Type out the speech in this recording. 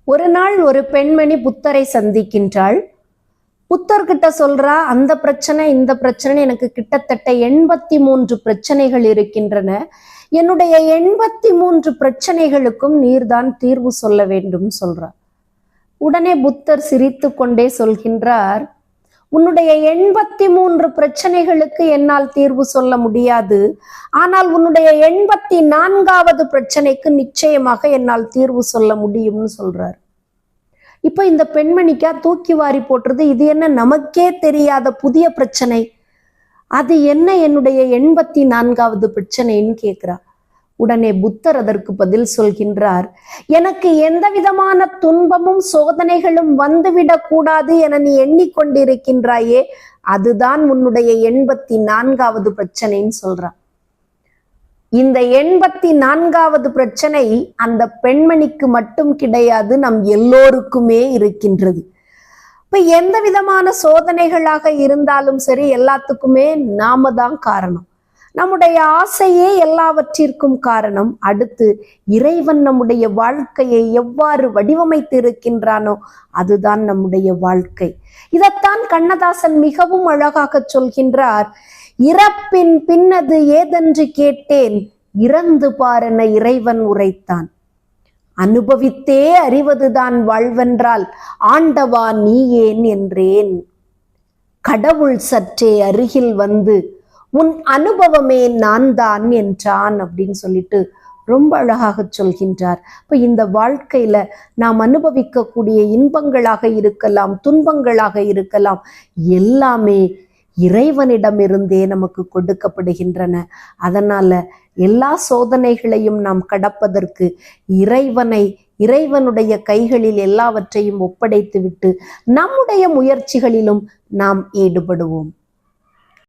ஒரு நாள் ஒரு பெண்மணி புத்தரை சந்திக்கின்றாள். புத்தர்கிட்ட சொல்றா, அந்த பிரச்சனை இந்த பிரச்சனை, எனக்கு கிட்டத்தட்ட 83 பிரச்சனைகள் இருக்கின்றன. என்னுடைய 83 பிரச்சனைகளுக்கும் நீர்தான் தீர்வு சொல்ல வேண்டும் சொல்றா. உடனே புத்தர் சிரித்து கொண்டே சொல்கின்றார், உன்னுடைய 83 பிரச்சனைகளுக்கு என்னால் தீர்வு சொல்ல முடியாது. ஆனால் உன்னுடைய 84வது பிரச்சனைக்கு நிச்சயமாக என்னால் தீர்வு சொல்ல முடியும்னு சொல்றார். இப்ப இந்த பெண்மணிக்கா தூக்கி வாரி போட்டுறது, இது என்ன நமக்கே தெரியாத புதிய பிரச்சனை, அது என்ன என்னுடைய 84வது பிரச்சனைன்னு கேட்கிறா. உடனே புத்தர் அதற்கு பதில் சொல்கின்றார், எனக்கு எந்த விதமான துன்பமும் சோதனைகளும் வந்துவிடக் கூடாது என நீ எண்ணிக்கொண்டிருக்கின்றாயே, அதுதான் உன்னுடைய 84வது பிரச்சனைன்னு சொல்றான். இந்த 84வது பிரச்சனை அந்த பெண்மணிக்கு மட்டும் கிடையாது, நம் எல்லோருக்குமே இருக்கின்றது. இப்ப எந்த விதமான சோதனைகளாக இருந்தாலும் சரி, எல்லாத்துக்குமே நாம தான் காரணம். நம்முடைய ஆசையே எல்லாவற்றிற்கும் காரணம். அடுத்து இறைவன் நம்முடைய வாழ்க்கையை எவ்வாறு வடிவமைத்து இருக்கின்றானோ அதுதான் நம்முடைய வாழ்க்கை. இதைத்தான் கண்ணதாசன் மிகவும் அழகாக சொல்கின்றார். இறப்பின் பின்னது ஏதென்று கேட்டேன், இறந்து பாரென இறைவன் உரைத்தான். அனுபவித்தே அறிவதுதான் வாழ்வென்றால் ஆண்டவா நீ ஏன் என்றேன். கடவுள் சற்றே அருகில் வந்து உன் அனுபவமே நான் தான் என்றான் அப்படின்னு சொல்லிட்டு ரொம்ப அழகாக சொல்கின்றார். இப்ப இந்த வாழ்க்கையில நாம் அனுபவிக்கக்கூடிய இன்பங்களாக இருக்கலாம், துன்பங்களாக இருக்கலாம், எல்லாமே இறைவனிடமிருந்தே நமக்கு கொடுக்கப்படுகின்றன. அதனால எல்லா சோதனைகளையும் நாம் கடப்பதற்கு இறைவனுடைய கைகளில் எல்லாவற்றையும் ஒப்படைத்து விட்டு நம்முடைய முயற்சிகளிலும் நாம் ஈடுபடுவோம்.